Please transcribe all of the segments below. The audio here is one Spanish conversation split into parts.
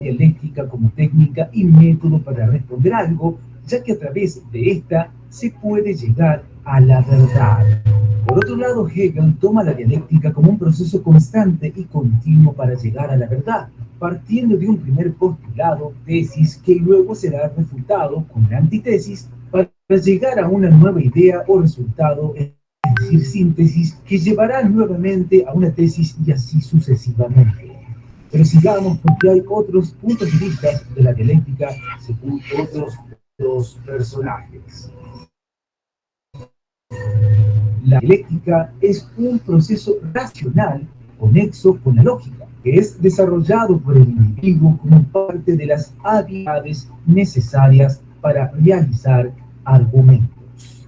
dialéctica como técnica y método para responder algo, ya que a través de esta se puede llegar a la verdad. Por otro lado, Hegel toma la dialéctica como un proceso constante y continuo para llegar a la verdad, partiendo de un primer postulado, tesis, que luego será refutado con la antítesis para llegar a una nueva idea o resultado, es decir, síntesis, que llevará nuevamente a una tesis y así sucesivamente. Pero sigamos porque hay otros puntos de vista de la dialéctica según otros dos personajes. La dialéctica es un proceso racional conexo con la lógica, que es desarrollado por el individuo como parte de las habilidades necesarias para realizar argumentos.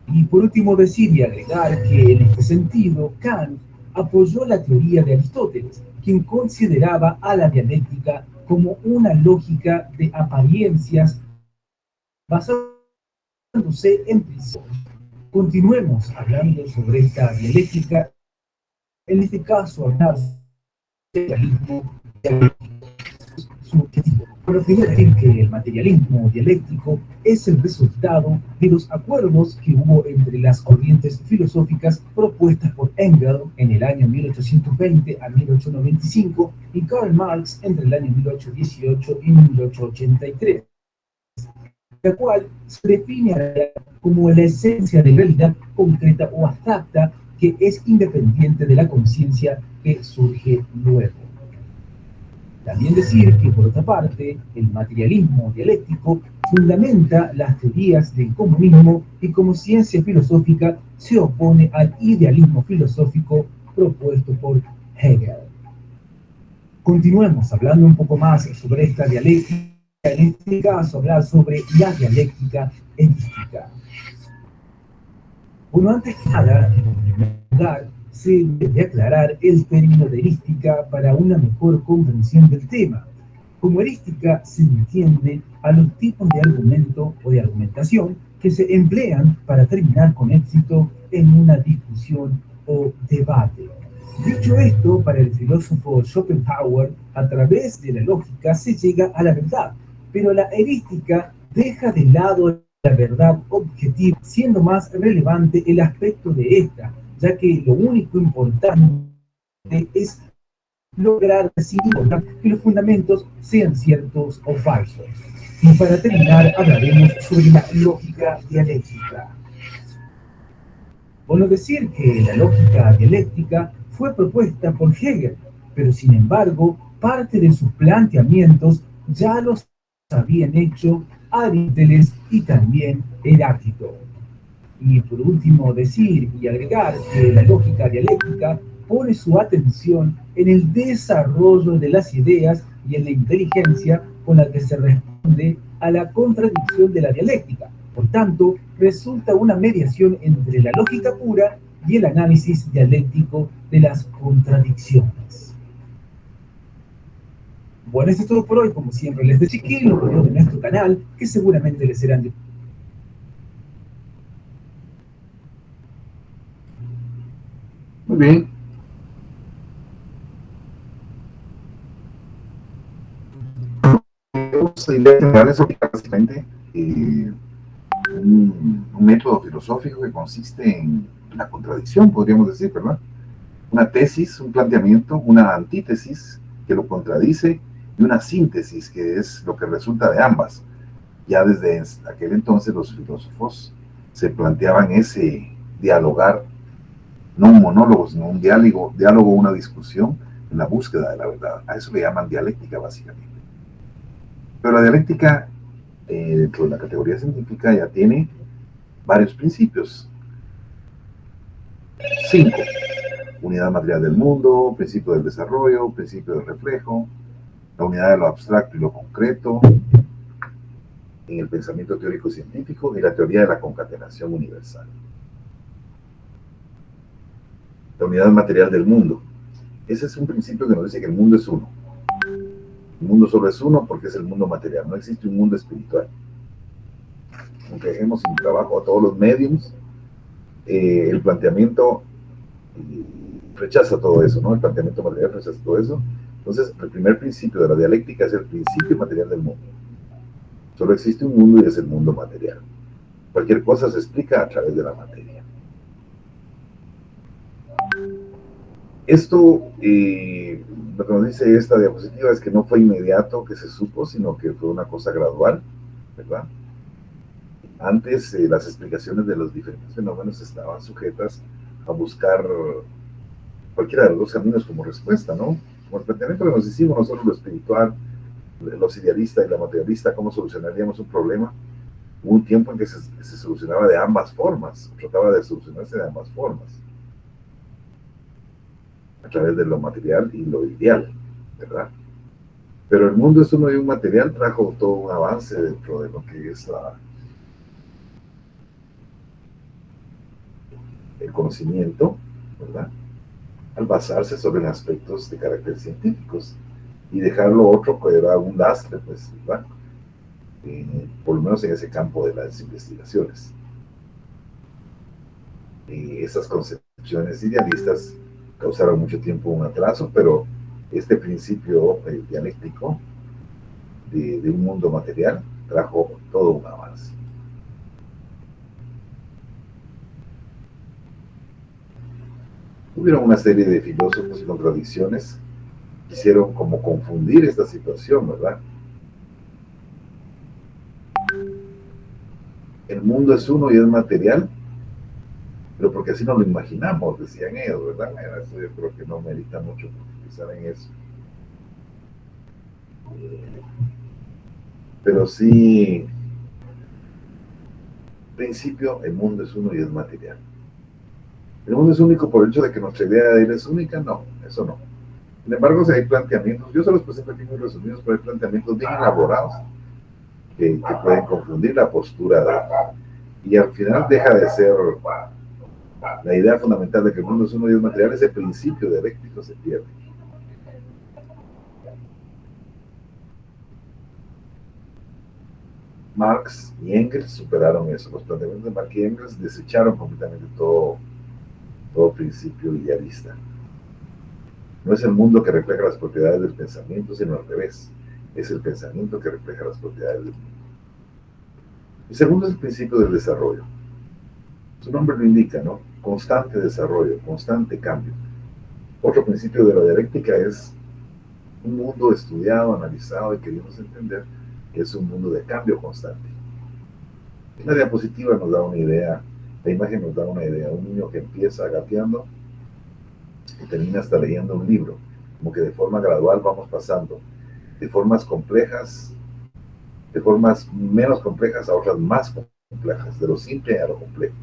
Y por último decir y agregar que en este sentido Kant apoyó la teoría de Aristóteles, quien consideraba a la dialéctica como una lógica de apariencias basándose en principios. Continuemos hablando sobre esta dialéctica, en este caso hablar del realismo subjetivo. Pero primero decir que el materialismo dialéctico es el resultado de los acuerdos que hubo entre las corrientes filosóficas propuestas por Engels en el año 1820 a 1895 y Karl Marx entre el año 1818 y 1883, la cual se define como la esencia de realidad concreta o abstracta que es independiente de la conciencia que surge luego. También decir que, por otra parte, el materialismo dialéctico fundamenta las teorías del comunismo y como ciencia filosófica se opone al idealismo filosófico propuesto por Hegel. Continuemos hablando un poco más sobre esta dialéctica, en este caso hablar sobre la dialéctica erística. Bueno, antes que nada, en primer lugar, se debe aclarar el término de erística para una mejor comprensión del tema. Como erística se entiende a los tipos de argumento o de argumentación que se emplean para terminar con éxito en una discusión o debate. Dicho esto, para el filósofo Schopenhauer, a través de la lógica se llega a la verdad, pero la erística deja de lado la verdad objetiva, siendo más relevante el aspecto de esta, ya que lo único importante es lograr así que los fundamentos sean ciertos o falsos. Y para terminar hablaremos sobre la lógica dialéctica. Bueno, decir que la lógica dialéctica fue propuesta por Hegel, pero sin embargo, parte de sus planteamientos ya los habían hecho Aristóteles y también Heráclito. Y por último, decir y agregar que la lógica dialéctica pone su atención en el desarrollo de las ideas y en la inteligencia con la que se responde a la contradicción de la dialéctica. Por tanto, resulta una mediación entre la lógica pura y el análisis dialéctico de las contradicciones. Bueno, eso es todo por hoy. Como siempre, les decía que los videos de nuestro canal, que seguramente les serán de... Muy bien. Ideas generales son básicamente un método filosófico que consiste en la contradicción, podríamos decir, ¿verdad? Una tesis, un planteamiento, una antítesis que lo contradice y una síntesis que es lo que resulta de ambas. Ya desde aquel entonces los filósofos se planteaban ese dialogar, no un monólogo, sino un diálogo, una discusión en la búsqueda de la verdad. A eso le llaman dialéctica básicamente. Pero la dialéctica, dentro de la categoría científica, ya tiene varios principios. 5. Unidad material del mundo, principio del desarrollo, principio del reflejo, la unidad de lo abstracto y lo concreto, en el pensamiento teórico científico y la teoría de la concatenación universal. La unidad material del mundo. Ese es un principio que nos dice que el mundo es uno. El mundo solo es uno porque es el mundo material, no existe un mundo espiritual. Aunque dejemos sin trabajo a todos los mediums, el planteamiento rechaza todo eso, ¿no? El planteamiento material rechaza todo eso Entonces, el primer principio de la dialéctica es el principio material del mundo. Solo existe un mundo y es el mundo material. Cualquier cosa se explica a través de la materia. Esto, lo que nos dice esta diapositiva es que no fue inmediato que se supo, sino que fue una cosa gradual, ¿verdad? Antes, las explicaciones de los diferentes fenómenos estaban sujetas a buscar cualquiera de los dos caminos como respuesta, ¿no? Como el planteamiento que nos hicimos nosotros, lo espiritual, los idealistas y la materialista, cómo solucionaríamos un problema. Hubo un tiempo en que se solucionaba de ambas formas, trataba de solucionarse de ambas formas, a través de lo material y lo ideal, ¿verdad? Pero el mundo es uno y un material trajo todo un avance dentro de lo que es el conocimiento, ¿verdad? Al basarse sobre aspectos de carácter científicos y dejar lo otro que era un lastre, pues, ¿verdad? Por lo menos en ese campo de las investigaciones. Esas concepciones idealistas causaron mucho tiempo un atraso, pero este principio dialéctico de un mundo material trajo todo un avance. Hubieron una serie de filósofos y contradicciones que quisieron como confundir esta situación, ¿verdad? El mundo es uno y es material, pero porque así no lo imaginamos, decían ellos, ¿verdad? Eso yo creo que no merita mucho profundizar en eso. Pero sí, en principio, el mundo es uno y es material. ¿El mundo es único por el hecho de que nuestra idea de él es única? No, eso no. Sin embargo, si hay planteamientos, yo se los presento aquí muy resumidos, pero hay planteamientos bien elaborados que pueden confundir la postura y al final deja de ser la idea fundamental de que el mundo es uno y es material, ese principio dialéctico se pierde. Marx y Engels superaron eso. Los planteamientos de Marx y Engels desecharon completamente todo principio idealista. No es el mundo que refleja las propiedades del pensamiento, sino al revés. Es el pensamiento que refleja las propiedades del mundo. El segundo es el principio del desarrollo. Su nombre lo indica, ¿no? Constante desarrollo, constante cambio. Otro principio de la dialéctica es un mundo estudiado, analizado y queremos entender que es un mundo de cambio constante. La diapositiva nos da una idea, la imagen nos da una idea, un niño que empieza gateando y termina hasta leyendo un libro, como que de forma gradual vamos pasando de formas complejas, de formas menos complejas a otras más complejas, de lo simple a lo complejo,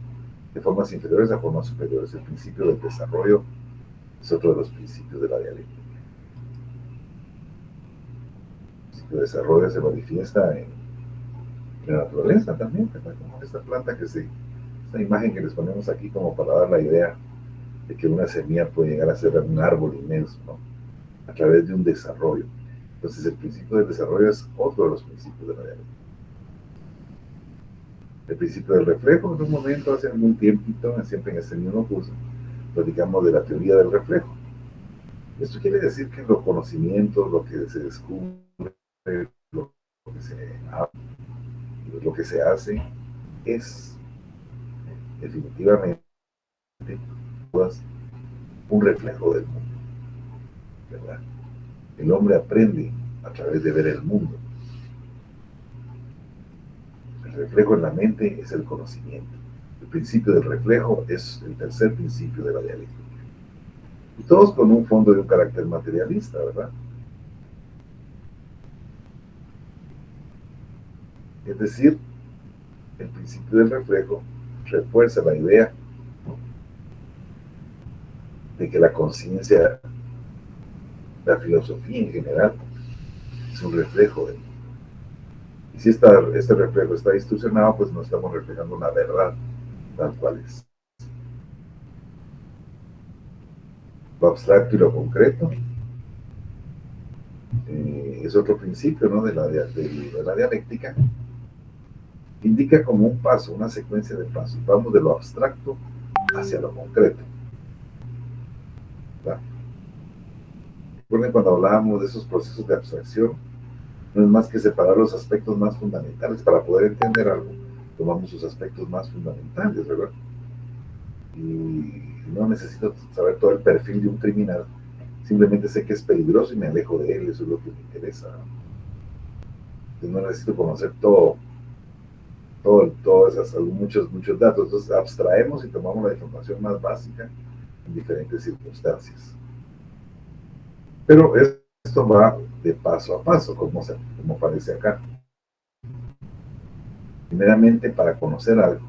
de formas inferiores a formas superiores. El principio del desarrollo es otro de los principios de la dialéctica. El principio de desarrollo se manifiesta en la naturaleza también, ¿verdad? Como esta planta esta imagen que les ponemos aquí como para dar la idea de que una semilla puede llegar a ser un árbol inmenso, ¿no? A través de un desarrollo. Entonces el principio del desarrollo es otro de los principios de la dialéctica. El principio del reflejo, en un momento, hace algún tiempito, siempre en este mismo curso, platicamos de la teoría del reflejo. Esto quiere decir que los conocimientos, lo que se descubre, lo que se habla, lo que se hace, es definitivamente un reflejo del mundo, ¿verdad? El hombre aprende a través de ver el mundo. El reflejo en la mente es el conocimiento. El principio del reflejo es el tercer principio de la dialéctica. Y todos con un fondo de un carácter materialista, ¿verdad? Es decir, el principio del reflejo refuerza la idea de que la conciencia, la filosofía en general, es un reflejo de. Y si este reflejo está distorsionado, pues no estamos reflejando una verdad tal cual es. Lo abstracto y lo concreto es otro principio, ¿no? de la dialéctica. Indica como un paso, una secuencia de pasos. Vamos de lo abstracto hacia lo concreto, ¿verdad? Recuerden cuando hablábamos de esos procesos de abstracción, no es más que separar los aspectos más fundamentales. Para poder entender algo, tomamos sus aspectos más fundamentales, ¿verdad? Y no necesito saber todo el perfil de un criminal, simplemente sé que es peligroso y me alejo de él, eso es lo que me interesa. Yo no necesito conocer todas esas, muchos datos, entonces abstraemos y tomamos la información más básica en diferentes circunstancias. Pero esto va de paso a paso, como aparece acá. Primeramente, para conocer algo,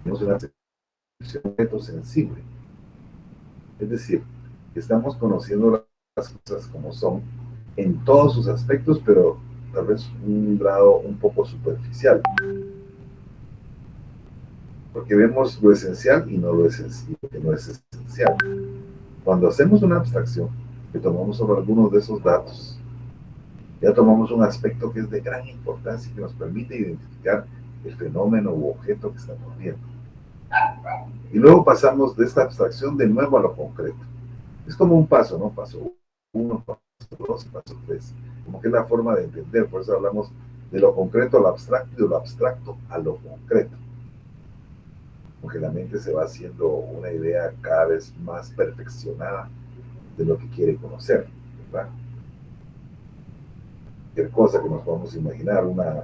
tenemos una percepción de objeto sensible. Es decir, estamos conociendo las cosas como son en todos sus aspectos, pero tal vez un grado un poco superficial. Porque vemos lo esencial y no lo esencial, que no es esencial. Cuando hacemos una abstracción, que tomamos sobre algunos de esos datos, ya tomamos un aspecto que es de gran importancia y que nos permite identificar el fenómeno u objeto que estamos viendo. Y luego pasamos de esta abstracción de nuevo a lo concreto. Es como un paso, ¿no? Paso 1, paso 2, paso 3. Como que es la forma de entender, por eso hablamos de lo concreto a lo abstracto y de lo abstracto a lo concreto. Porque la mente se va haciendo una idea cada vez más perfeccionada de lo que quiere conocer, ¿verdad? Cualquier cosa que nos podamos imaginar, una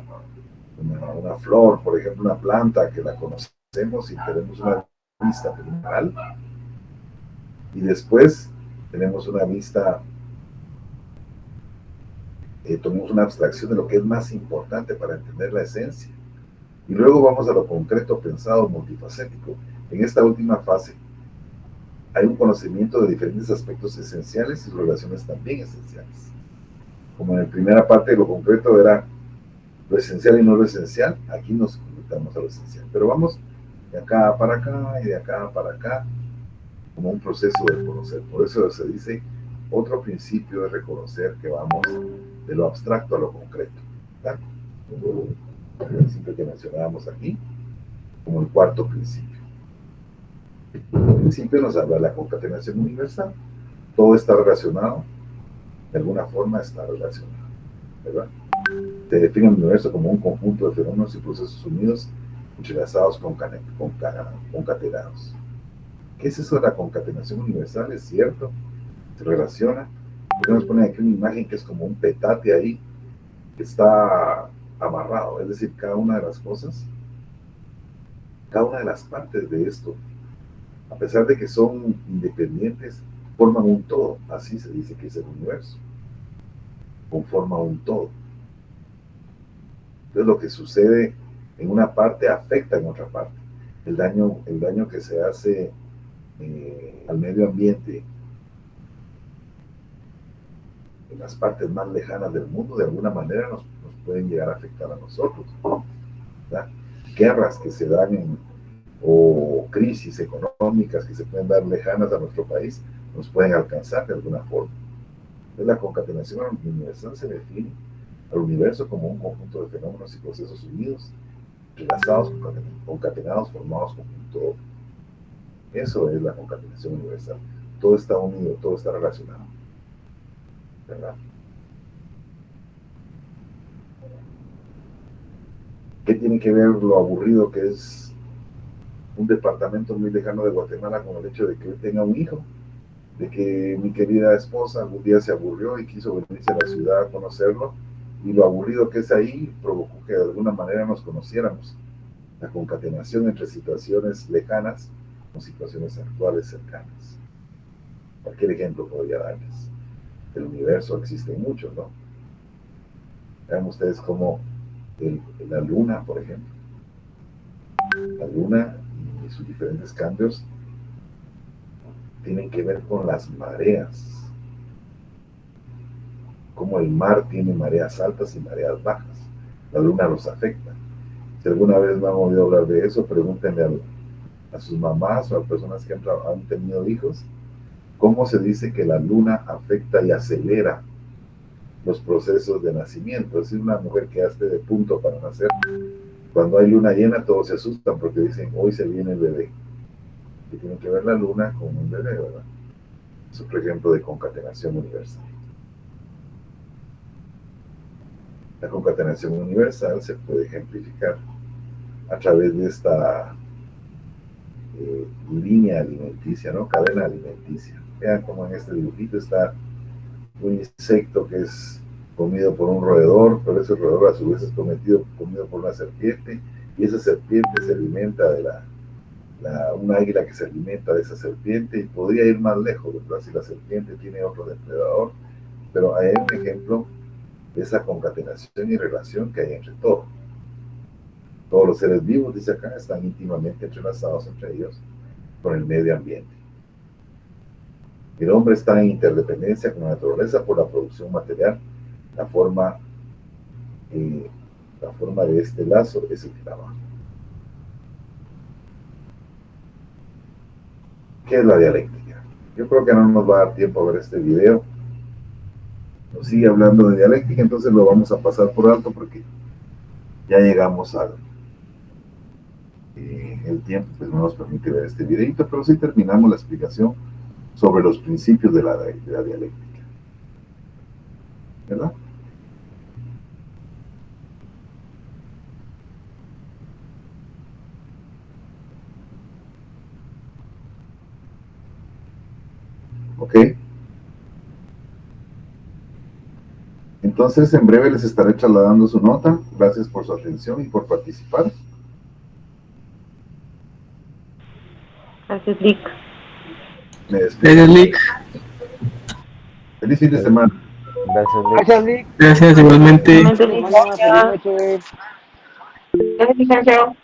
flor, por ejemplo, una planta que la conocemos y tenemos una vista primaral, y después tenemos una vista, tomamos una abstracción de lo que es más importante para entender la esencia, y luego vamos a lo concreto, pensado, multifacético. En esta última fase hay un conocimiento de diferentes aspectos esenciales y relaciones también esenciales. Como en la primera parte de lo concreto era lo esencial y no lo esencial, aquí nos conectamos a lo esencial. Pero vamos de acá para acá y de acá para acá, como un proceso de conocer. Por eso se dice, otro principio es reconocer que vamos de lo abstracto a lo concreto. ¿Verdad? El principio que mencionábamos aquí, como el cuarto principio. El principio nos habla de la concatenación universal. Todo está relacionado, de alguna forma está relacionado, ¿verdad? Se define el universo como un conjunto de fenómenos y procesos unidos, entrelazados, concatenados. ¿Qué es eso de la concatenación universal? Es cierto, se relaciona. Podemos poner aquí una imagen que es como un petate ahí, que está amarrado, es decir, cada una de las cosas, cada una de las partes de esto, a pesar de que son independientes, forman un todo. Así se dice que es el universo, conforma un todo. Entonces lo que sucede en una parte afecta en otra parte. El daño que se hace al medio ambiente en las partes más lejanas del mundo, de alguna manera nos pueden llegar a afectar a nosotros, ¿verdad? Guerras que se dan o crisis económicas que se pueden dar lejanas a nuestro país, nos pueden alcanzar de alguna forma. Entonces la concatenación universal se define al universo como un conjunto de fenómenos y procesos unidos, entrelazados, concatenados, formados como un todo. Eso es la concatenación universal. Todo está unido, todo está relacionado, ¿verdad? ¿Qué tiene que ver lo aburrido que es un departamento muy lejano de Guatemala con el hecho de que él tenga un hijo? De que mi querida esposa algún día se aburrió y quiso venirse a la ciudad a conocerlo, y lo aburrido que es ahí provocó que de alguna manera nos conociéramos. La concatenación entre situaciones lejanas con situaciones actuales cercanas. Cualquier ejemplo podría darles. El universo existe mucho, ¿no? Vean ustedes cómo la luna, por ejemplo, la luna y sus diferentes cambios tienen que ver con las mareas, como el mar tiene mareas altas y mareas bajas. La luna los afecta. Si alguna vez no han oído hablar de eso, pregúntenle a sus mamás o a personas que han tenido hijos, cómo se dice que la luna afecta y acelera los procesos de nacimiento. Es decir, una mujer que hace de punto para nacer, cuando hay luna llena todos se asustan porque dicen, hoy se viene el bebé. Y tiene que ver la luna con un bebé, ¿verdad? es otro ejemplo de concatenación universal. La concatenación universal se puede ejemplificar a través de esta línea alimenticia, ¿no? Cadena alimenticia. Vean cómo en este dibujito está un insecto que es comido por un roedor, pero ese roedor a su vez es comido por una serpiente, y esa serpiente se alimenta de un águila que se alimenta de esa serpiente, y podría ir más lejos, ¿verdad? Si la serpiente tiene otro depredador, pero hay un ejemplo de esa concatenación y relación que hay entre todos. Todos los seres vivos, dice acá, están íntimamente entrelazados entre ellos con el medio ambiente. El hombre está en interdependencia con la naturaleza por la producción material. La forma de este lazo es el trabajo. ¿Qué es la dialéctica? Yo creo que no nos va a dar tiempo a ver este video. Nos sigue hablando de dialéctica, entonces lo vamos a pasar por alto porque ya llegamos al el tiempo, pues no nos permite ver este videito, pero sí terminamos la explicación sobre los principios de la dialéctica, ¿verdad? Ok. Entonces, en breve les estaré trasladando su nota. Gracias por su atención y por participar. Gracias, Lick. Me despido. Gracias, Lick. Feliz fin de semana. Gracias, Lick. Gracias, Lick. Gracias, igualmente. Igualmente, Lick. Feliz noche. Gracias, licenciado.